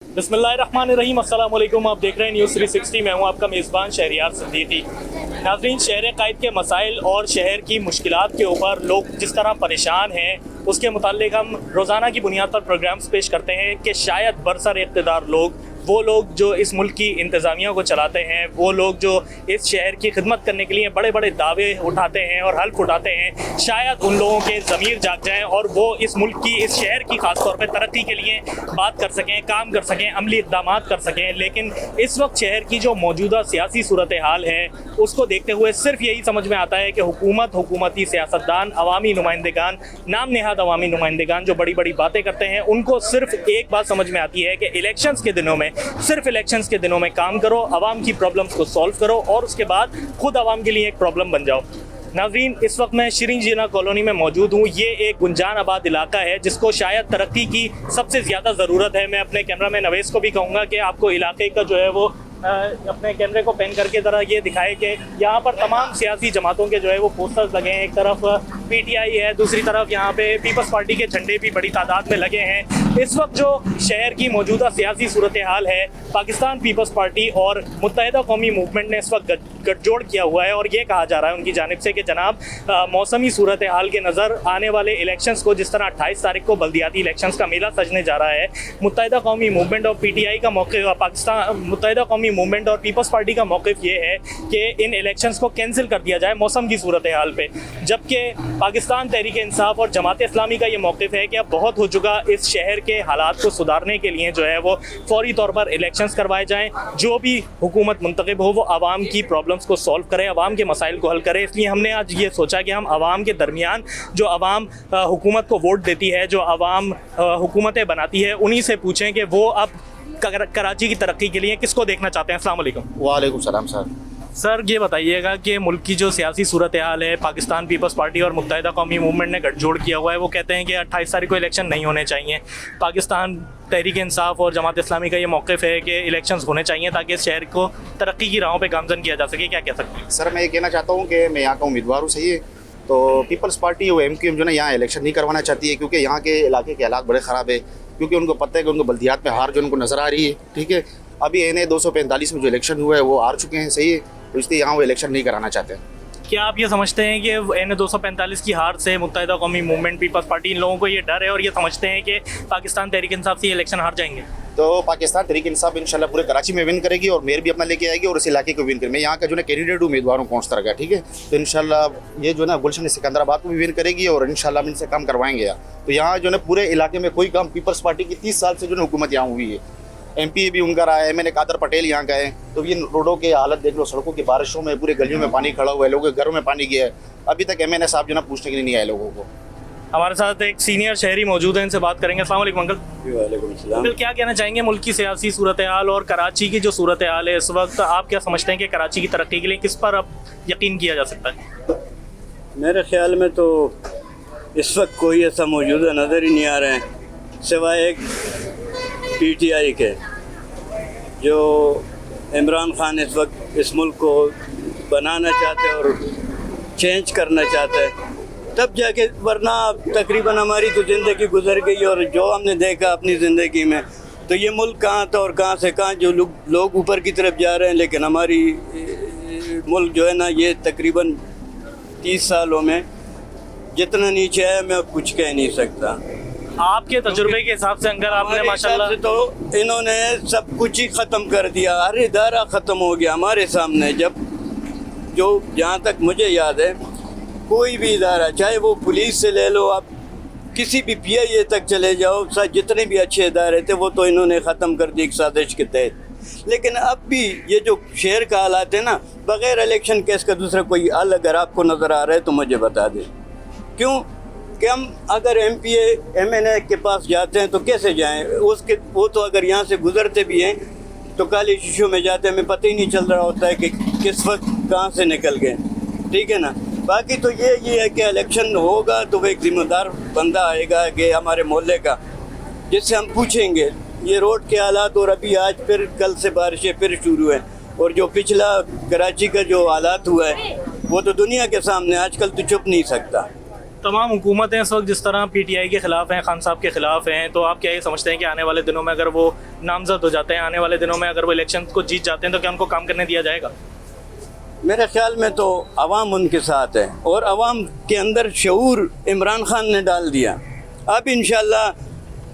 बिस्मिल्लाहिर्रहमानिर्रहीम, अस्सलाम वालेकुम। आप देख रहे हैं न्यूज़ 360। मैं हूं आपका मेज़बान शहरियार सिद्दीकी। नाज़रीन, शहर क़ाइद के मसाइल और शहर की मुश्किलात के ऊपर लोग जिस तरह परेशान हैं उसके मुताल्लिक हम रोज़ाना की बुनियाद पर प्रोग्राम्स पेश करते हैं कि शायद बरसर इक़्तिदार लोग, वो लोग जो इस मुल्क की इंतज़ामिया को चलाते हैं, वो लोग जो इस शहर की खिदमत करने के लिए बड़े बड़े दावे उठाते हैं और हल्फ उठाते हैं, शायद उन लोगों के ज़मीर जाग जाएँ और वो इस मुल्क की, इस शहर की ख़ास तौर पर तरक्की के लिए बात कर सकें, काम कर सकें, अमली इक़दामात कर सकें। लेकिन इस वक्त शहर की जो मौजूदा सियासी सूरत हाल है उसको देखते हुए सिर्फ यही समझ में आता है कि हुकूमत, हुकूमती सियासतदान, अवामी नुमाइंदगान, नाम नेहाद अवामी नुमाइंदगान जो बड़ी बड़ी बातें करते हैं, उनको सिर्फ एक बात समझ में आती है कि इलेक्शंस के दिनों में, सिर्फ इलेक्शंस के दिनों में काम करो, आवाम की प्रॉब्लम्स को सॉल्व करो और उसके बाद खुद आवाम के लिए एक प्रॉब्लम बन जाओ। नाज़रीन, इस वक्त मैं शिरीन जीना कॉलोनी में मौजूद हूँ। ये एक गुंजान आबाद इलाका है जिसको शायद तरक्की की सबसे ज़्यादा ज़रूरत है। मैं अपने कैमरा मैन नवेश को भी कहूँगा कि आपको इलाके का जो है वो अपने कैमरे को पेन करके ज़रा ये दिखाए कि यहाँ पर तमाम सियासी जमातों के जो है वो पोस्टर्स लगे हैं। एक तरफ पीटीआई है, दूसरी तरफ यहाँ पे पीपल्स पार्टी के झंडे भी बड़ी तादाद में लगे हैं। इस वक्त जो शहर की मौजूदा सियासी सूरत हाल है, पाकिस्तान पीपल्स पार्टी और मुत्तहिदा कौमी मूवमेंट ने इस वक्त गठजोड़ किया हुआ है और ये कहा जा रहा है उनकी जानिब से कि जनाब मौसमी सूरत हाल के नज़र आने वाले इलेक्शंस को, जिस तरह 28 तारीख को बल्दियाती इलेक्शंस का मेला सजने जा रहा है, मुत्तहिदा कौमी मूवमेंट और पीटीआई का मौक़िफ़, पाकिस्तान मुत्तहिदा कौमी मूवमेंट और पीपल्स पार्टी का मौक़िफ़ ये है कि इन इलेक्शंस को कैंसिल कर दिया जाए मौसम की सूरत हाल पे। जबकि पाकिस्तान तहरीक इंसाफ और जमात इस्लामी का ये मौक़िफ़ है कि अब बहुत हो चुका, इस शहर के हालात को सुधारने के लिए जो है वो फौरी तौर पर इलेक्शंस करवाए जाएँ। जो भी हुकूमत मुंतखब हो वो आवाम की प्रॉब्लम्स को सॉल्व करे, आवाम के मसाइल को हल करे। इसलिए हमने आज ये सोचा कि हम आवाम के दरमियान, जो आवाम हुकूमत को वोट देती है, जो आवाम हुकूमतें बनाती है, उन्हीं से पूछें कि वो अब कराची की तरक्की के लिए किसको देखना चाहते हैं। अस्सलाम वालेकुम। वालेकुम सलाम सर, ये बताइएगा कि मुल्क की जो सियासी सूरत हाल है, पाकिस्तान पीपल्स पार्टी और मुत्तहिदा कौमी मूवमेंट ने गठजोड़ किया हुआ है। वो कहते हैं कि 28 तारीख को इलेक्शन नहीं होने चाहिए। पाकिस्तान तहरीक इंसाफ और जमात इस्लामी का ये मौक़िफ़ है कि इलेक्शंस होने चाहिए ताकि इस शहर को तरक्की की राहों पे गामजन किया जा सके। क्या कह सकते हैं? सर, मैं ये कहना चाहता हूँ कि मैं यहाँ का उम्मीदवार हूँ, सही है। तो पीपल्स पार्टी और MQM जो ना यहाँ इलेक्शन नहीं करवाना चाहती है क्योंकि यहाँ के इलाके के हालात बड़े ख़राब है। क्योंकि उनको पता है कि उनको बल्दियात में हार जो उनको नज़र आ रही है, ठीक है। अभी NA 245 में जो इलेक्शन हुआ है वो हार चुके हैं, सही है। तो इसलिए यहाँ वो इलेक्शन नहीं कराना चाहते हैं। क्या आप ये समझते हैं कि NA 245 की हार से मुत्तहिदा कौमी मूवमेंट, पीपल्स पार्टी, इन लोगों को ये डर है और ये समझते हैं कि पाकिस्तान तहरीक इंसाफ से ये इलेक्शन हार जाएंगे? तो पाकिस्तान तहरीक इंसाफ इंशाल्लाह पूरे कराची में विन करेगी और मेयर भी अपना लेके आएगी और इस इलाके को विन करेगी। मैं यहाँ का जो है कैंडिडेट उम्मीदवार हूँ कौंसलर का, ठीक है। तो इंशाल्लाह ये जो है गुलशन सिकंदराबाद को भी विन करेगी और इंशाल्लाह हम इनसे काम करवाएंगे यहाँ। तो यहाँ जो है पूरे इलाके में कोई काम पीपल्स पार्टी की 30 साल से जो है हुकूमत यहाँ हुई है। MP भी उनका रहा है, MNA कादर पटेल यहाँ का है। तो ये रोडों के हालत देख लो, सड़कों की बारिशों में पूरे गलियों में पानी खड़ा हुआ है, लोगों के घरों में पानी गया है। अभी तक MNA साहब जो ना पूछने के लिए नहीं आए लोगों को। हमारे साथ एक सीनियर शहरी मौजूद हैं, इनसे बात करेंगे। अस्सलाम वालेकुम अंकल। वालेकुम सलाम। अंकल, क्या कहना चाहेंगे मुल्क की सियासी सूरत हाल और कराची की जो सूरत हाल है इस वक्त, आप क्या समझते हैं कि कराची की तरक्की के लिए किस पर अब यकीन किया जा सकता है? मेरे ख्याल में तो इस वक्त कोई ऐसा मौजूदा नज़र ही नहीं आ रहा है सिवाय एक PTI के, जो इमरान खान इस वक्त इस मुल्क को बनाना चाहते हैं और चेंज करना चाहते हैं, तब जाके, वरना तकरीबन हमारी तो ज़िंदगी गुजर गई और जो हमने देखा अपनी ज़िंदगी में, तो ये मुल्क कहाँ था और कहाँ से कहाँ जो लोग ऊपर की तरफ जा रहे हैं। लेकिन हमारी मुल्क जो है ना, ये तकरीबन 30 सालों में जितना नीचे है मैं कुछ कह नहीं सकता। आपके तजुर्बे के हिसाब से अंकल, आपने माशाल्लाह, तो इन्होंने सब कुछ ही ख़त्म कर दिया, हर इदारा ख़त्म हो गया हमारे सामने। जब जो जहाँ तक मुझे याद है, कोई भी इदारा, चाहे वो पुलिस से ले लो, आप किसी भी PIA तक चले जाओ, जितने भी अच्छे इदारे थे वो तो इन्होंने ख़त्म कर दिए एक साजिश के तहत। लेकिन अब भी ये जो शहर का हालात है ना, बग़ैर इलेक्शन केस का दूसरा कोई हल अगर आपको नज़र आ रहा है तो मुझे बता दें। क्यों कि हम अगर MPA MNA के पास जाते हैं तो कैसे जाएं? वो तो अगर यहाँ से गुज़रते भी हैं तो काली शीशों में जाते हैं, हमें पता ही नहीं चल रहा होता है कि किस वक्त कहाँ से निकल गए, ठीक है ना। बाकी तो ये है कि इलेक्शन होगा तो वो एक ज़िम्मेदार बंदा आएगा कि हमारे मोहल्ले का, जिससे हम पूछेंगे ये रोड के हालात, और अभी आज फिर कल से बारिशें फिर शुरू हैं, और जो पिछला कराची का जो हालात हुआ है वो तो दुनिया के सामने, आजकल तो छुप नहीं सकता। तमाम हुकूमतें इस वक्त जिस तरह PTI के ख़िलाफ़ हैं, खान साहब के ख़िलाफ़ हैं, तो आप क्या ये समझते हैं कि आने वाले दिनों में अगर वो नामज़द हो जाते हैं, आने वाले दिनों में अगर वो इलेक्शन को जीत जाते हैं, तो क्या उनको काम करने दिया जाएगा? मेरे ख्याल में तो अवाम उनके साथ है और अवाम के अंदर शऊर इमरान खान ने डाल दिया। अब इंशाल्लाह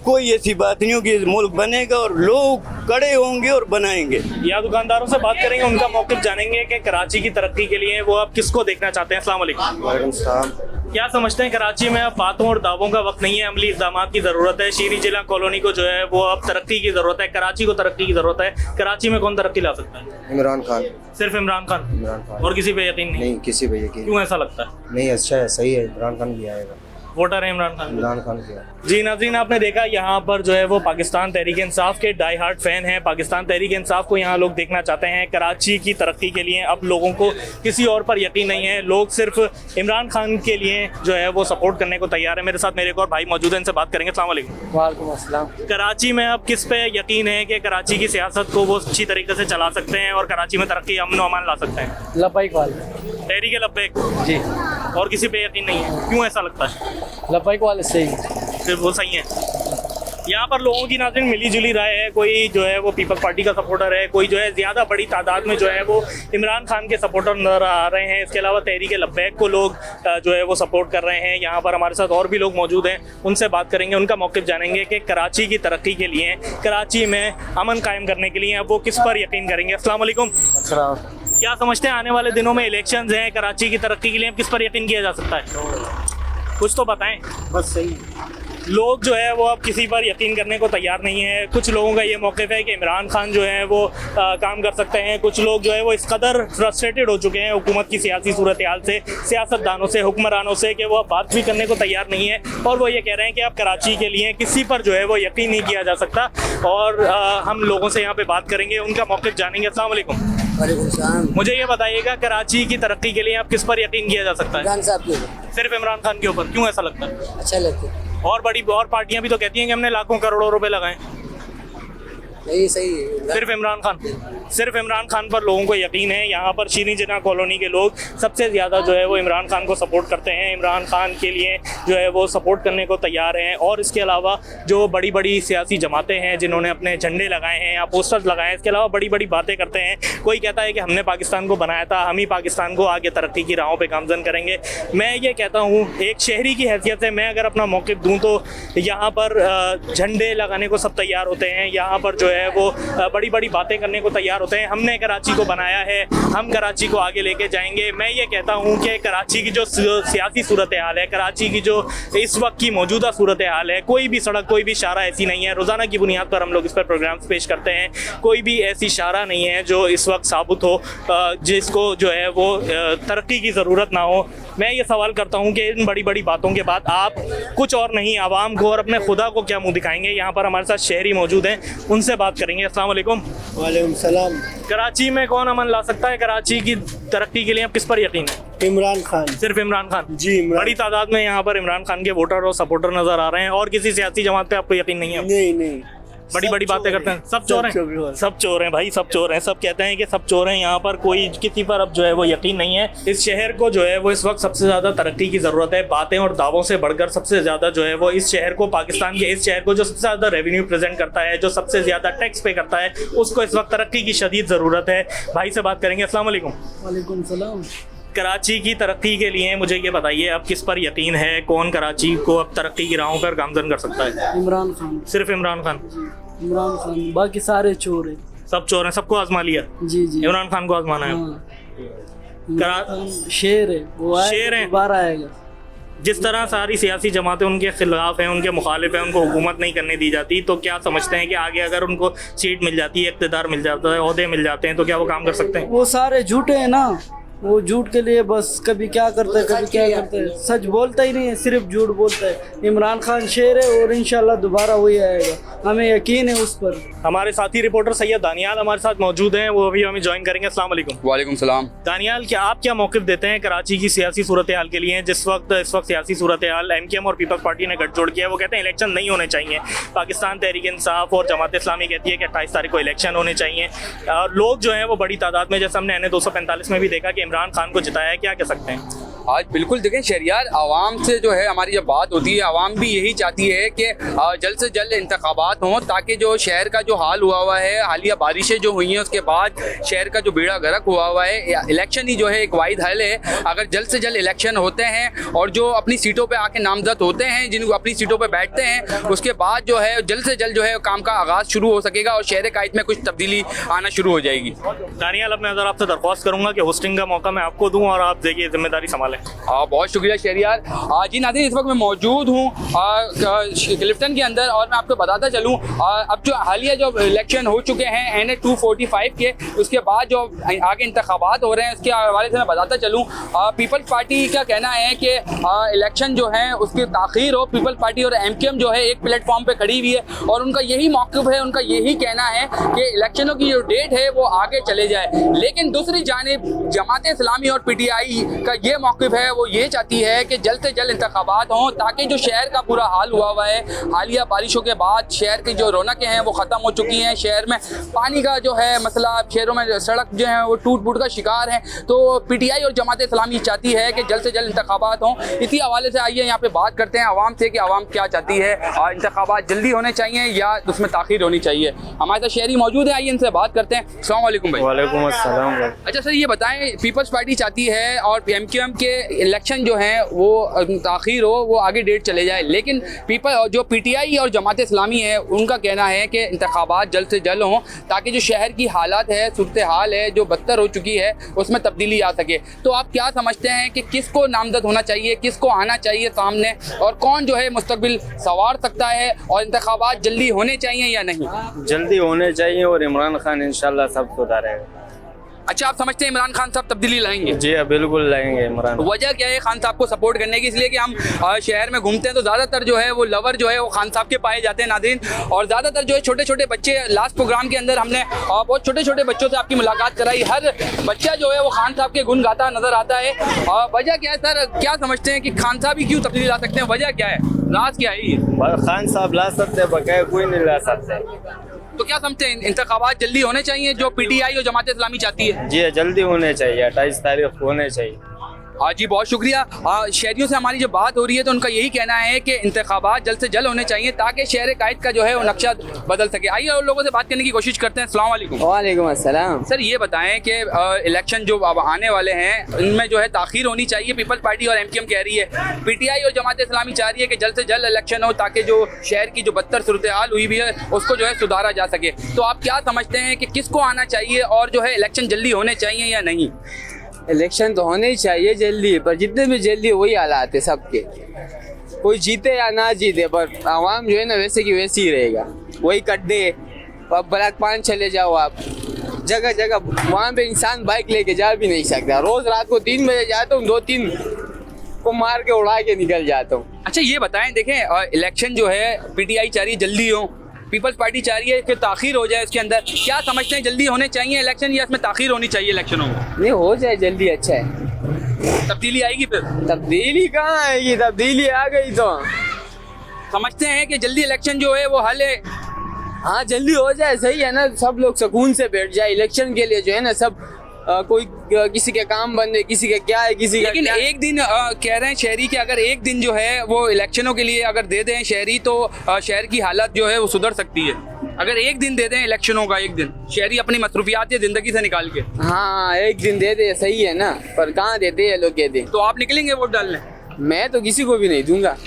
कोई ऐसी बात नहीं होगी, मुल्क बनेगा और लोग कड़े होंगे और बनाएंगे। या दुकानदारों से बात करेंगे, उनका मौक़िफ़ जानेंगे कि कराची की तरक्की के लिए वो अब किसको देखना चाहते हैं। अस्सलाम वालेकुम। वालेकुम सलाम। क्या समझते हैं कराची में अब बातों और दावों का वक्त नहीं है, अमली इक़दामात की ज़रूरत है। शीरी जिला कॉलोनी को जो है वो अब तरक्की की ज़रूरत है, कराची को तरक्की की ज़रूरत है। कराची में कौन तरक्की ला सकता है? इमरान खान। सिर्फ इमरान खान? इमरान खान और किसी पे यकीन नहीं? नहीं, किसी पे यकीन क्यों ऐसा लगता है? नहीं। अच्छा है, सही है, इमरान खान भी आएगा। वोटर है इमरान खान? इमरान खान किया। जी नाज़रीन, आपने देखा यहाँ पर जो है वो पाकिस्तान तहरीक इंसाफ के डाई हार्ट फ़ैन हैं। पाकिस्तान तहरीक इंसाफ को यहाँ लोग देखना चाहते हैं कराची की तरक्की के लिए। अब लोगों को किसी और पर यकीन नहीं है, लोग सिर्फ इमरान खान के लिए जो है वो सपोर्ट करने को तैयार है। मेरे साथ मेरे एक और भाई मौजूद हैं, इनसे बात करेंगे। अस्सलाम वालेकुम। वालेकुम अस्सलाम। कराची में अब किस पे यकीन है कि कराची की सियासत को वो अच्छी तरीके से चला सकते हैं और कराची में तरक्की अमन व अमान ला सकते हैं? लब्बैक वाले। तहरीक लब्बैक जी। और किसी पे यकीन नहीं है, क्यों ऐसा लगता है? लब्बैक वाले सही। सिर्फ वो सही है। यहाँ पर लोगों की नाज़रीन मिली जुली राय है। कोई जो है वो पीपल्स पार्टी का सपोर्टर है, कोई जो है ज़्यादा बड़ी तादाद में जो है वो इमरान खान के सपोर्टर नजर आ रहे हैं। इसके अलावा तहरीक लब्बैक को लोग जो है वो सपोर्ट कर रहे हैं। यहाँ पर हमारे साथ और भी लोग मौजूद हैं, उनसे बात करेंगे, उनका मौक़िफ़ जानेंगे कि कराची की तरक्की के लिए, कराची में अमन कायम करने के लिए अब वो किस पर यकीन करेंगे। अस्सलाम वालेकुम। क्या समझते हैं आने वाले दिनों में इलेक्शंस हैं, कराची की तरक्की के लिए किस पर यकीन किया जा सकता है? कुछ तो बताएं। बस सही। लोग जो है वो अब किसी पर यकीन करने को तैयार नहीं है। कुछ लोगों का ये मौक़िफ़ है कि इमरान खान जो है वो काम कर सकते हैं। कुछ लोग जो है वो इस कदर फ्रस्ट्रेटेड हो चुके हैं हुकूमत की सियासी सूरत हाल से, सियासतदानों से, हुक्मरानों से, कि वो अब बात भी करने को तैयार नहीं है। और वो ये कह रहे हैं कि अब कराची के लिए किसी पर जो है वो यकीन नहीं किया जा सकता। और हम लोगों से यहाँ पर बात करेंगे, उनका मौक़िफ़ जानेंगे। अस्सलाम वालेकुम। वालेकुम सलाम। मुझे ये बताइएगा कराची की तरक्की के लिए अब किस पर यकीन किया जा सकता है? इमरान साहब के ऊपर। सिर्फ इमरान खान के ऊपर? क्यों ऐसा लगता है? अच्छा लगता है। और बड़ी और पार्टियां भी तो कहती हैं कि हमने लाखों करोड़ों रुपए लगाए। नहीं, सही है। सिर्फ इमरान खान? सिर्फ इमरान खान पर लोगों को यकीन है। यहाँ पर शीरी जिना कॉलोनी के लोग सबसे ज़्यादा जो है वो इमरान खान को सपोर्ट करते हैं, इमरान खान के लिए जो है वो सपोर्ट करने को तैयार हैं। और इसके अलावा जो बड़ी बड़ी सियासी जमातें हैं जिन्होंने अपने झंडे लगाए हैं या पोस्टर्स लगाए हैं, इसके अलावा बड़ी बड़ी बातें करते हैं। कोई कहता है कि हमने पाकिस्तान को बनाया था, हम ही पाकिस्तान को आगे तरक्की की राहों पर गामजन करेंगे। मैं ये कहता हूँ एक शहरी की हैसियत से, मैं अगर अपना मौक़िफ़ दूँ तो यहाँ पर झंडे लगाने को सब तैयार होते हैं, यहाँ पर जो है वो बड़ी बड़ी बातें करने को तैयार होते हैं। हमने कराची को बनाया है, हम कराची को आगे लेके जाएंगे। मैं ये कहता हूँ कि कराची की जो सियासी सूरत हाल है, कराची की जो इस वक्त की मौजूदा सूरत हाल है, कोई भी सड़क, कोई भी शारा ऐसी नहीं है। रोज़ाना की बुनियाद पर हम लोग इस पर प्रोग्राम्स पेश करते हैं। कोई भी ऐसी शारा नहीं है जो इस वक्त साबुत हो जिसको जो है वो तरक्की की ज़रूरत ना हो। मैं ये सवाल करता हूँ कि इन बड़ी बड़ी बातों के बाद आप कुछ और नहीं, आवाम को और अपने खुदा को क्या मुँह दिखाएंगे? यहाँ पर हमारे साथ शहरी मौजूद हैं, उनसे बात करेंगे। अस्सलाम वालेकुम। वालेकुम सलाम। कराची में कौन अमन ला सकता है? कराची की तरक्की के लिए अब किस पर यकीन है? इमरान खान। सिर्फ इमरान खान? जी, इमरान। बड़ी तादाद में यहाँ पर इमरान खान के वोटर और सपोर्टर नजर आ रहे हैं। और किसी सियासी जमात पे आपको यकीन नहीं है? नहीं। बड़ी बड़ी बातें करते हैं, सब चोर हैं, सब चोर हैं भाई, सब चोर हैं, सब कहते हैं कि सब चोर हैं। यहाँ पर कोई किसी पर अब जो है वो यकीन नहीं है। इस शहर को जो है वो इस वक्त सबसे ज़्यादा तरक्की की ज़रूरत है। बातें और दावों से बढ़कर सबसे ज़्यादा जो है वो इस शहर को, पाकिस्तान के इस शहर को जो सबसे ज़्यादा रेवेन्यू प्रेजेंट करता है, जो सबसे ज़्यादा टैक्स पे करता है, उसको इस वक्त तरक्की की शदीद ज़रूरत है। भाई से बात करेंगे। अस्सलाम वालेकुम। वालेकुम सलाम। कराची की तरक्की के लिए मुझे ये बताइए अब किस पर यकीन है? कौन कराची को अब तरक्की की राहों पर गामजन कर सकता है? इमरान खान। सिर्फ इमरान खान? इमरान खान, बाकी सारे चोर हैं। सब चोर हैं, सबको आजमा लिया? जी। इमरान खान को आजमाना है। शेर है वो, शेर है, दोबारा आएगा। जिस तरह सारी सियासी जमातें उनके खिलाफ हैं, उनके मुखालिफ हैं, उनको हुकूमत नहीं करने दी जाती, तो क्या समझते हैं कि आगे अगर उनको सीट मिल जाती है, इक़्तिदार मिल जाता है, ओहदे मिल जाते हैं, तो क्या वो काम कर सकते हैं? वो सारे झूठे हैं ना, वो झूठ के लिए बस कभी क्या करता है, कभी क्या करता है, सच बोलता ही नहीं है, सिर्फ झूठ बोलता है। इमरान खान शेर है और इंशाल्लाह दोबारा वही आएगा, हमें यकीन है उस पर। हमारे साथी रिपोर्टर सैयद दानियाल हमारे साथ मौजूद हैं, वो अभी हमें ज्वाइन करेंगे। अस्सलाम वालेकुम। वालेकुम सलाम। दानियाल, क्या आप क्या मौक़िफ़ देते हैं कराची की सियासी सूरत हाल के लिए? इस वक्त सियासी सूरत हाल MKM और पीपल्स पार्टी ने गठजोड़ किया है। वो कहते हैं इलेक्शन नहीं होने चाहिए। पाकिस्तान तहरीक इंसाफ और जमात इस्लामी कहती है कि 28 तारीख को इलेक्शन होने चाहिए। और लोग जो हैं वो बड़ी तादाद में, जैसे हमने NA 245 में भी देखा कि इमरान खान को जिताया है, क्या कह सकते हैं? आज बिल्कुल देखें शहरियार आवाम से जो है हमारी जब बात होती है, आवाम भी यही चाहती है कि जल्द से जल्द इंतखाबात हों ताकि जो शहर का जो हाल हुआ है, हालिया बारिशें जो हुई हैं उसके बाद शहर का जो बेड़ा गर्क हुआ है, इलेक्शन ही जो है एक वाहिद हल है। अगर जल्द से जल्द इलेक्शन होते हैं और जो अपनी सीटों पे आके नामजद होते हैं, जिनको अपनी सीटों पे बैठते हैं, उसके बाद जो है जल्द से जल्द जो है काम का आगाज़ शुरू हो सकेगा और शहर कायद में कुछ तब्दीली आना शुरू हो जाएगी। दानियाल, अब मैं ज़रा आपसे दरख्वास्त करूँगा कि होस्टिंग का मौका मैं आपको दूँ और आप देखिए जिम्मेदारी संभालें। बहुत शुक्रिया शहरियार। जी नाज़रीन, इस वक्त मैं मौजूद हूँ क्लिफ्टन के अंदर और मैं आपको बताता चलूँ अब जो हालिया जो इलेक्शन हो चुके हैं NH 245 के, उसके बाद जो आगे इंतखाबात हो रहे हैं उसके हवाले से मैं बताता चलूँ पीपल्स पार्टी का कहना है कि इलेक्शन जो है उसकी ताख़ीर हो। पीपल्स पार्टी और MQM जो है एक प्लेटफॉर्म पे खड़ी हुई है और उनका यही मौक़िफ़ है, उनका यही कहना है कि इलेक्शनों की जो डेट है वो आगे चले जाए। लेकिन दूसरी जानिब जमात इस्लामी और PTI का ये मौक़िफ़ है, वो ये चाहती है कि जल्द से जल्द इंतखाबात हों ताकि जो शहर का बुरा हाल हुआ है, हालिया बारिशों के बाद शहर की जो रौनकें हैं वो ख़त्म हो चुकी हैं। शहर में पानी का जो है मसला, शहरों में सड़क जो है वो टूट फूट का शिकार है। तो PTI और जमात इस्लामी चाहती है कि जल्द से जल्द इंतखाबात हों। इसी हवाले से आइए यहाँ पे बात करते हैं आवाम से कि आवाम क्या चाहती है, इंतखाबात जल्दी होने चाहिए या उसमें ताख़ीर होनी चाहिए। हमारे साथ शहरी मौजूद है, आइए इनसे बात करते हैं। अस्सलाम वालेकुम भाई। वालेकुम अस्सलाम। अच्छा सर, ये बताएं, पीपल्स पार्टी चाहती है और MQM के इलेक्शन जो हैं वो ताख़ीर हो, वो आगे डेट चले जाए, लेकिन जो PTI और जमात इस्लामी है उनका कहना है कि इंतखाबात जल्द से जल्द हों ताकि जो शहर की हालात है, सूरत हाल है जो बदतर हो चुकी है, उसमें तब्दीली आ सके। तो आप क्या समझते हैं कि किसको नामजद होना चाहिए, किसको आना चाहिए सामने, और कौन जो है मुस्तकबिल संवार सकता है, और इंतखाबात जल्दी होने चाहिए या नहीं? जल्दी होने चाहिए और इमरान खान इंशाल्लाह सब सुधारेगा। अच्छा, आप समझते हैं इमरान खान साहब तब्दीली लाएंगे? जी हाँ, बिल्कुल लाएंगे इमरान। वजह क्या है खान साहब को सपोर्ट करने की? इसलिए कि हम शहर में घूमते हैं तो ज़्यादातर जो है वो लवर जो है वो खान साहब के पाए जाते हैं नाज़रीन, और ज़्यादातर जो है छोटे छोटे बच्चे, लास्ट प्रोग्राम के अंदर हमने बहुत छोटे छोटे बच्चों से आपकी मुलाकात कराई, हर बच्चा जो है वो खान साहब के गुण गाता नज़र आता है। वजह क्या है सर, क्या समझते हैं कि खान साहब ही क्यों तब्दीली ला सकते हैं? वजह क्या है, राज क्या है ये? खान साहब ला सकते हैं, बकाया कोई नहीं ला सकते। तो क्या समझते हैं इंतखाबात जल्दी होने चाहिए जो PTI और जमात इस्लामी चाहती है? जी जल्दी होने चाहिए, 28 तारीख होने चाहिए। हाँ जी, बहुत शुक्रिया। शहरियों से हमारी जब बात हो रही है तो उनका यही कहना है कि इंतखाबात जल्द से जल्द होने चाहिए ताकि शहर कायद का जो है वो नक्शा बदल सके। आइए और लोगों से बात करने की कोशिश करते हैं। अस्सलाम वालेकुम। वालेकुम अस्सलाम। सर, ये बताएं कि इलेक्शन जो अब आने वाले हैं इनमें जो है ताख़ीर होनी चाहिए, पीपल्स पार्टी और MQM कह रही है, PTI और जमात इस्लामी चाह रही है कि जल्द से जल्द इलेक्शन हो ताकि जो शहर की जो बदतर सूरत हाल हुई भी है उसको जो है सुधारा जा सके। तो आप क्या समझते हैं कि किसको आना चाहिए और जो है इलेक्शन जल्दी होने चाहिए या नहीं? इलेक्शन तो होने ही चाहिए जल्दी, पर जितने भी जल्दी वही हालात है सबके, कोई जीते या ना जीते, पर आवाम जो है ना वैसे की वैसे ही रहेगा। वही कड्डे, अब ब्लैक पान चले जाओ आप, जगह जगह वहाँ पे इंसान बाइक लेके जा भी नहीं सकता। रोज रात को 3 बजे जाता हूँ, 2-3 को मार के उड़ा के निकल जाता हूँ। अच्छा, ये बताएं, देखें इलेक्शन जो है PTI चाह रही है जल्दी हो, पीपल्स पार्टी चाह रही है कि ताख़ीर हो जाए इसके अंदर। क्या समझते हैं, जल्दी होने चाहिए इलेक्शन या इसमें ताख़ीर होनी चाहिए इलेक्शनों में? नहीं, हो जाए जल्दी अच्छा है। तब्दीली आएगी फिर? तब्दीली कहाँ आएगी, तब्दीली आ गई तो। समझते हैं कि जल्दी इलेक्शन जो है वो हल है? हाँ, जल्दी हो जाए, सही है ना, सब लोग सुकून से बैठ जाए। इलेक्शन के लिए जो है ना सब कोई किसी के काम बंद है, किसी का क्या है, किसी का लेकिन एक दिन कह रहे हैं शहरी कि अगर एक दिन जो है वो इलेक्शनों के लिए अगर दे दें शहरी तो शहर की हालत जो है वो सुधर सकती है। अगर एक दिन दे दें इलेक्शनों का, एक दिन शहरी अपनी मसरूफियात ज़िंदगी से निकाल के। हाँ, एक दिन दे दे, सही है ना, पर कहाँ देते हैं लोग कहते। तो आप निकलेंगे वोट डालने? मैं तो किसी को भी नहीं दूंगा।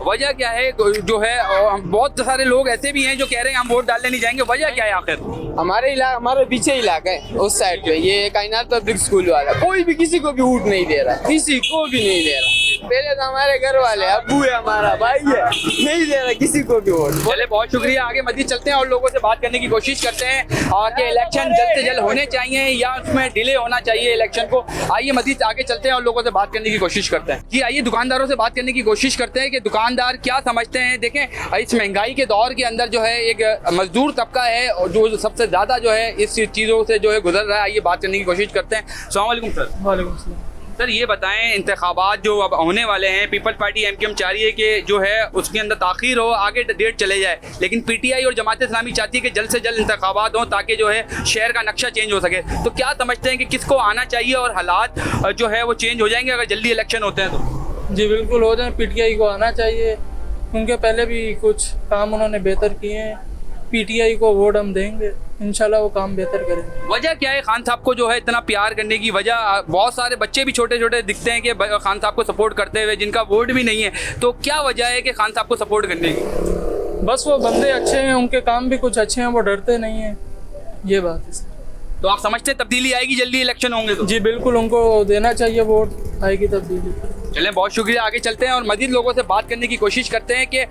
वजह क्या है, जो है बहुत सारे लोग ऐसे भी हैं जो कह रहे हैं हम वोट डालने नहीं जाएंगे, वजह क्या है आखिर? हमारे पीछे इलाका है उस साइड पे, ये कायनात पब्लिक स्कूल वाला, कोई भी किसी को भी वोट नहीं दे रहा, किसी को भी नहीं दे रहा। पहले तो हमारे घर वाले, अब्बू है, हमारा भाई है, नहीं दे रहा किसी को भी वोट। चले, बहुत शुक्रिया। आगे मजीद चलते हैं और लोगों से बात करने की कोशिश करते हैं कि इलेक्शन जल्द से जल्द होने चाहिए या उसमें डिले होना चाहिए इलेक्शन को। आइए मजीद आगे चलते हैं और लोगों से बात करने की कोशिश करते हैं। जी आइए दुकानदारों से बात करने की कोशिश करते हैं कि दुकानदार क्या समझते हैं। देखें, इस महंगाई के दौर के अंदर जो है एक मजदूर तबका है और जो सबसे ज़्यादा जो है इस चीज़ों से जो है गुजर रहा है। आइए बात करने की कोशिश करते हैं। अस्सलाम वालेकुम सर। वालेकुम सलाम। सर ये बताएं, इंतखाबात जो अब होने वाले हैं, पीपल्स पार्टी एमक्यूएम चाह रही है कि जो है उसके अंदर ताख़ीर हो, आगे डेट चले जाए, लेकिन पीटीआई और जमात इस्लामी चाहती है कि जल्द से जल्द इंतखाबात हों ताकि जो है शहर का नक्शा चेंज हो सके। तो क्या समझते हैं कि किसको आना चाहिए और हालात जो है वो चेंज हो जाएंगे अगर जल्दी इलेक्शन होते हैं तो? जी बिल्कुल हो जाए, पीटीआई को आना चाहिए, उनके पहले भी कुछ काम उन्होंने बेहतर किए हैं। पीटीआई को वोट हम देंगे, इंशाल्लाह वो काम बेहतर करेंगे। वजह क्या है खान साहब को जो है इतना प्यार करने की वजह? बहुत सारे बच्चे भी छोटे छोटे दिखते हैं कि खान साहब को सपोर्ट करते हुए, जिनका वोट भी नहीं है, तो क्या वजह है कि खान साहब को सपोर्ट करने की? बस वो बंदे अच्छे हैं, उनके काम भी कुछ अच्छे हैं, वो डरते नहीं हैं, ये बात है। तो आप समझते हैं तब्दीली आएगी जल्दी इलेक्शन होंगे तो? जी बिल्कुल, उनको देना चाहिए वोट, आएगी तब्दीली। चलें, बहुत शुक्रिया। आगे चलते हैं और मज़ीद लोगों से बात करने की कोशिश करते हैं कि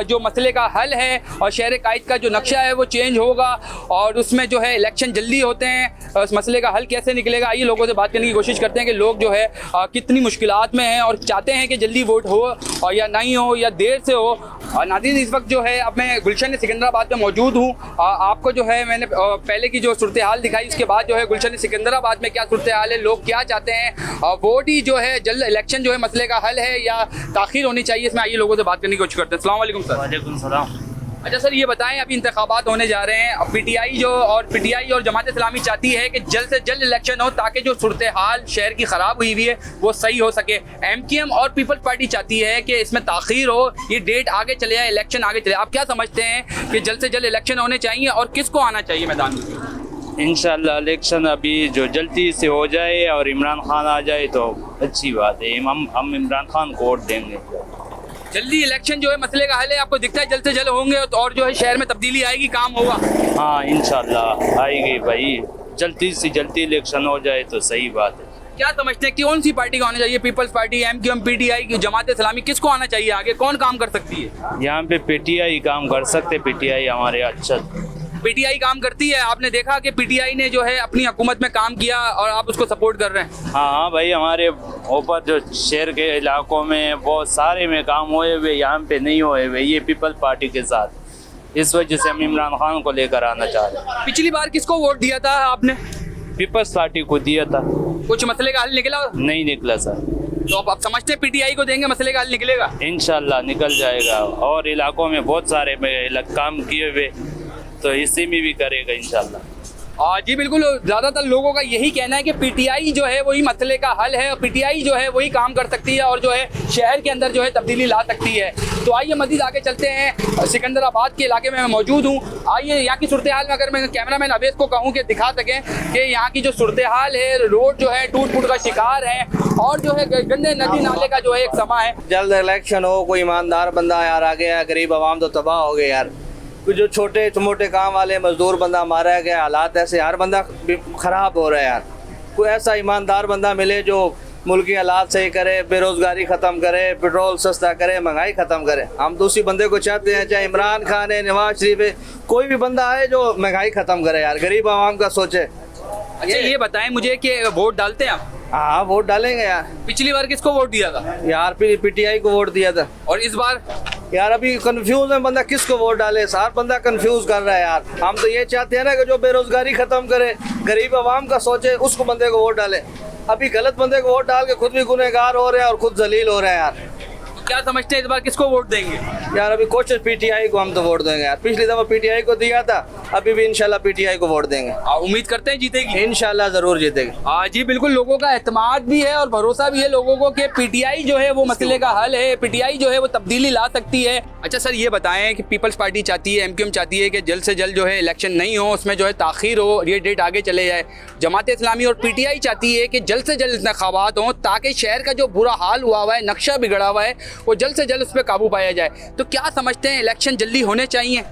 जो मसले का हल है और शहर कायद का जो नक्शा है वो चेंज होगा और उसमें जो है इलेक्शन जल्दी होते हैं, उस मसले का हल कैसे निकलेगा। आइए लोगों से बात करने की कोशिश करते हैं कि लोग जो है कितनी मुश्किलात में हैं और चाहते हैं कि जल्दी वोट हो और या नहीं हो या देर से हो। नाज़रीन, इस वक्त जो है अब मैं गुलशन सिकंदराबाद में मौजूद हूँ। आपको जो है मैंने पहले की जो सूरत हाल दिखाई, उसके बाद जो है गुलशन सिकंदराबाद में क्या सूरत हाल है, लोग क्या चाहते हैं, वोट ही जो है जल्द इलेक्शन जो है मसले का हल है या ताख़ीर होनी चाहिए, इसमें आइए लोगों से बात करने की कोशिश करते हैं। अस्सलाम वालेकुम सर। वालेकुम सलाम। अच्छा सर, ये बताएं, अभी इंतखाबात होने जा रहे हैं, अब पीटीआई और जमात इस्लामी चाहती है कि जल्द से जल्द इलेक्शन हो ताकि जो सूरत हाल शहर की ख़राब हुई हुई है वो सही हो सके। एमक्यूएम और पीपल्स पार्टी चाहती है कि इसमें ताख़ीर हो, ये डेट आगे चले जाए, इलेक्शन आगे चले। आप क्या समझते हैं कि जल्द से जल्द इलेक्शन होने चाहिए और किसको आना चाहिए मैदान में? इंशाल्लाह इलेक्शन अभी जो जल्दी से हो जाए और इमरान खान आ जाए तो अच्छी बात है। हम इमरान खान को वोट देंगे। जल्दी इलेक्शन जो है मसले का हल है, आपको दिखता है जल्द से जल्द होंगे और जो है शहर में तब्दीली आएगी, काम होगा? हाँ इंशाल्लाह आएगी भाई, जल्दी से जल्दी इलेक्शन हो जाए तो सही बात है। क्या समझते हैं कौन सी पार्टी को आना चाहिए? Peoples party, MQM, PTI, Jamaat Islami, किसको आना चाहिए आगे? कौन काम कर सकती है? यहाँ पे पीटीआई काम कर सकते, पीटीआई हमारे अच्छा। पीटीआई काम करती है? आपने देखा कि पीटीआई ने जो है अपनी हुकूमत में काम किया और आप उसको सपोर्ट कर रहे हैं? हाँ भाई, हमारे ऊपर जो शहर के इलाकों में बहुत सारे में काम हुए हुए, यहाँ पे नहीं हुए हुए, ये पीपल्स पार्टी के साथ। इस वजह से हम इमरान खान को लेकर आना चाह रहे हैं। पिछली बार किसको वोट दिया था आपने? पीपल्स पार्टी को दिया था। कुछ मसले का हल निकला? नहीं निकला सर। तो आप समझते हैं पीटीआई को देंगे, मसले का हल निकलेगा? इंशाल्लाह निकल जाएगा। और इलाकों में बहुत सारे काम किए हुए, तो इसी में भी करेगा इंशाल्लाह। जी बिल्कुल, ज़्यादातर लोगों का यही कहना है कि पीटीआई जो है वही मसले का हल है और पीटीआई जो है वही काम कर सकती है और जो है शहर के अंदर जो है तब्दीली ला सकती है। तो आइए मज़ीद आगे चलते हैं। सिकंदराबाद के इलाके में मैं मौजूद हूँ। आइए यहाँ की सूरत हाल में अगर मैं कैमरामैन अवेश को कहूँ कि दिखा सकें कि यहाँ की जो सूरत हाल है, रोड जो है टूट फूट का शिकार है और जो है गंदे नदी नाले का जो है एक समा है। जल्द इलेक्शन हो, कोई ईमानदार बंदा यार आ गया, गरीब आवाम तो तबाह हो गए यार। कुछ जो छोटे मोटे काम वाले मजदूर बंदा मारा गया, हालात ऐसे, हर बंदा ख़राब हो रहा है यार। कोई ऐसा ईमानदार बंदा मिले जो मुल्क की हालात सही करे, बेरोज़गारी ख़त्म करे, पेट्रोल सस्ता करे, महंगाई ख़त्म करे। हम तो उसी बंदे को चाहते हैं, चाहे इमरान खान है, नवाज शरीफ है, कोई भी बंदा आए जो महंगाई ख़त्म करे यार, गरीब आवाम का सोचे। अच्छा ये बताएं मुझे कि वोट डालते हैं आप? हाँ वोट डालेंगे यार। पिछली बार किसको वोट दिया था? यार पीटीआई को वोट दिया था। और इस बार? यार अभी कंफ्यूज है बंदा, किसको वोट डाले, सार बंदा कंफ्यूज कर रहा है यार। हम तो ये चाहते हैं ना कि जो बेरोजगारी खत्म करे, गरीब आवाम का सोचे, उसको बंदे को वोट डाले। अभी गलत बंदे को वोट डाल के खुद भी गुनहगार हो रहे हैं और खुद जलील हो रहे हैं यार। तो क्या समझते हैं इस बार किसको वोट देंगे? यार अभी कोशिश पीटीआई को हम तो वोट देंगे यार। पिछली दफा पीटीआई को दिया था, अभी भी इंशाल्लाह पीटीआई को वोट देंगे। उम्मीद करते हैं जीतेगी? इंशाल्लाह जरूर जीतेगी। जी बिल्कुल, लोगों का एतमाद भी है और भरोसा भी है लोगों को कि पीटीआई जो है वो मसले का हल है, पीटीआई जो है वो तब्दीली ला सकती है। अच्छा सर ये बताएं कि पीपल्स पार्टी चाहती है, एमक्यूएम चाहती है कि जल्द से जल्द जो है इलेक्शन नहीं हो, उसमें जो है ताख़ीर हो, ये डेट आगे चले जाए। जमात इस्लामी और पीटीआई चाहती है कि जल्द से जल्द इंतखाबात हों ताकि शहर का जो बुरा हाल हुआ हुआ है, नक्शा बिगड़ा हुआ है, वो जल्द से जल्द उस पर काबू पाया जाए। तो क्या समझते हैं इलेक्शन जल्दी होने चाहिए?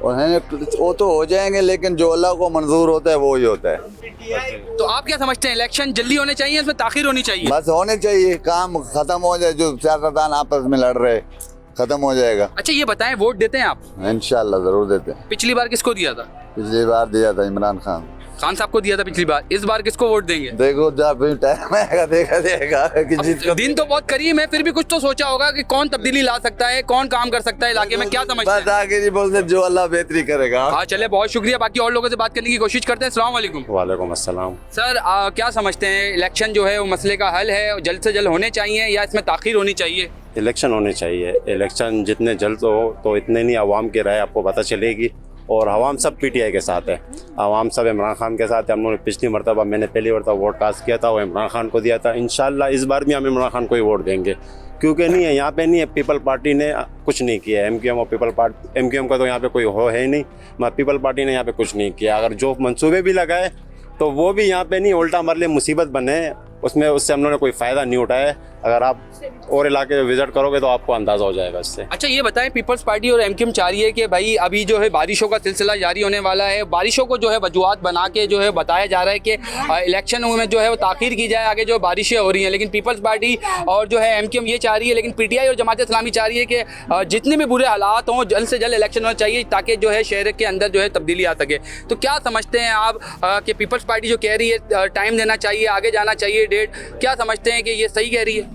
वो तो हो जाएंगे, लेकिन जो अल्लाह को मंजूर होता है वो ही होता है। तो आप क्या समझते हैं इलेक्शन जल्दी होने चाहिए, इसमें ताख़ीर होनी चाहिए? बस होने चाहिए, काम खत्म हो जाए, जो सियासतदान आपस में लड़ रहे खत्म हो जाएगा। अच्छा ये बताएं, वोट देते हैं आप? इंशाल्लाह जरूर देते हैं। पिछली बार किसको दिया था? पिछली बार दिया था इमरान खान। खान साहब को दिया था पिछली बार, इस बार किसको वोट देंगे? देखो जब टाइम आएगा देखा जाएगा कि जिसको दिन तो बहुत करीब है, फिर भी कुछ तो सोचा होगा कि कौन तब्दीली ला सकता है, कौन काम कर सकता है इलाके में, क्या समझते हैं? बस आगे नहीं बोलते, जो अल्लाह बेहतरी करेगा। हाँ चले, बहुत शुक्रिया। बाकी और लोगों से बात करने की कोशिश करते हैं। अस्सलाम वालेकुम। वालेकुम अस्सलाम। सर क्या समझते हैं, इलेक्शन जो है वो मसले का हल है, जल्द से जल्द होने चाहिए या इसमें ताख़ीर होनी चाहिए? इलेक्शन होने चाहिए। इलेक्शन जितने जल्द हो तो इतने नहीं आवाम की राय आपको पता चलेगी, और आवाम सब पीटीआई के साथ है, आवाम सब इमरान खान के साथ है। हम लोगों ने पिछली मरतबा, मैंने पहली मरतबा वोट कास्ट किया था, वो इमरान खान को दिया था। इंशाल्लाह इस बार भी हम इमरान खान को ही वोट देंगे, क्योंकि नहीं है यहाँ पे नहीं है, पीपल पार्टी ने कुछ नहीं किया है। एमक्यूएम और पीपल पार्टी, एमक्यूएम का तो यहाँ पे कोई हो है ही नहीं, मगर पीपल पार्टी ने यहाँ पे कुछ नहीं किया। अगर जो मंसूबे भी लगाए तो वो भी यहाँ पे नहीं, उल्टा हमारे लिए मुसीबत बने, उसमें उससे हम लोगों ने कोई फ़ायदा नहीं उठाया है। अगर आप और इलाके विजिट करोगे तो आपको अंदाज़ा हो जाएगा इससे। अच्छा ये बताएं, पीपल्स पार्टी और एमक्यूएम चाह रही है कि भाई अभी जो है बारिशों का सिलसिला जारी होने वाला है, बारिशों को जो है वजूहत बना के जो है बताया जा रहा है कि इलेक्शन में जो है वो ताख़ीर की जाए, आगे जो बारिशें हो रही हैं। लेकिन पीपल्स पार्टी और जो है एमक्यूएम ये चाह रही है, लेकिन पीटीआई और जमात इस्लामी चाह रही है कि जितने भी बुरे हालात हों जल्द से जल्द इलेक्शन होना चाहिए, ताकि जो है शहर के अंदर जो है तब्दीली आ सके। तो क्या समझते हैं आप कि पीपल्स पार्टी जो कह रही है टाइम देना चाहिए, आगे जाना चाहिए डेट, क्या समझते हैं कि ये सही कह रही है?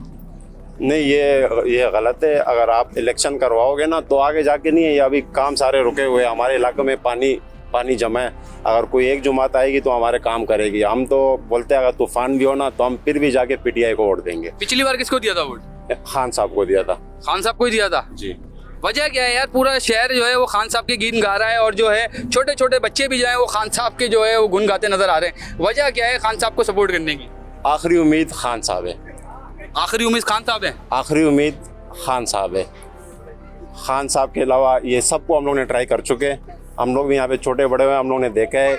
नहीं, ये गलत है। अगर आप इलेक्शन करवाओगे ना तो आगे जाके नहीं है, ये अभी काम सारे रुके हुए हैं। हमारे इलाके में पानी जमा है, अगर कोई एक जमात आएगी तो हमारे काम करेगी। हम तो बोलते हैं अगर तूफान भी हो ना तो हम फिर भी जाके पीटीआई को वोट देंगे। पिछली बार किसको दिया था वोट? खान साहब को दिया था। खान साहब को ही दिया था जी। वजह क्या है यार, पूरा शहर जो है वो खान साहब के गीत गा रहा है, और जो है छोटे छोटे बच्चे भी जो है वो खान साहब के जो है वो गुन गाते नजर आ रहे हैं। वजह क्या है खान साहब को सपोर्ट करने की? आखिरी उम्मीद खान साहब है। आखिरी उम्मीद खान साहब है? आखिरी उम्मीद खान साहब है। खान साहब के अलावा ये सबको हम लोग ने ट्राई कर चुके हैं। हम लोग भी यहाँ पे छोटे बड़े हुए, हम लोग ने देखा है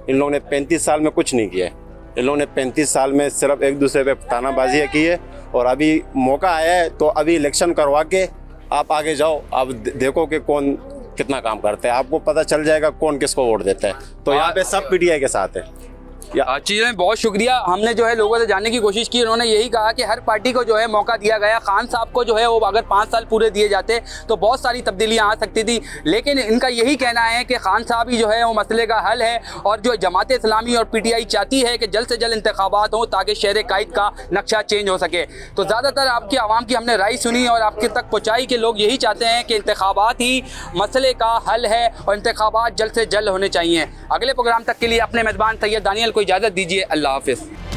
इन लोगों ने 35 साल में कुछ नहीं किया है। इन लोगों ने 35 साल में सिर्फ एक दूसरे पे तानाबाजियाँ की है, और अभी मौका आया है तो अभी इलेक्शन करवा के आप आगे जाओ, आप देखो कि कौन कितना काम करते हैं, आपको पता चल जाएगा कौन किसको वोट देता है। तो यहाँ पे सब पीटीआई के साथ है। चीज़ें बहुत शुक्रिया। हमने जो है लोगों से जानने की कोशिश की, उन्होंने यही कहा कि हर पार्टी को जो है मौका दिया गया। खान साहब को जो है वो अगर 5 साल पूरे दिए जाते तो बहुत सारी तब्दीलियां आ सकती थी, लेकिन इनका यही कहना है कि खान साहब ही जो है वो मसले का हल है, और जो जमात इस्लामी और पीटीआई चाहती है कि जल्द से जल्द इंतखाबात हों ताकि शहर कायद का नक्शा चेंज हो सके। तो ज़्यादातर आपकी आवाम की हमने राय सुनी और आपके तक पहुँचाई कि लोग यही चाहते हैं कि इंतखाबात ही मसले का हल है और इंतखाबात जल्द से जल्द होने चाहिए। अगले प्रोग्राम तक के लिए अपने मेज़बान सैयद दानियल को इजाज़त दीजिए। अल्लाह हाफ़िज़।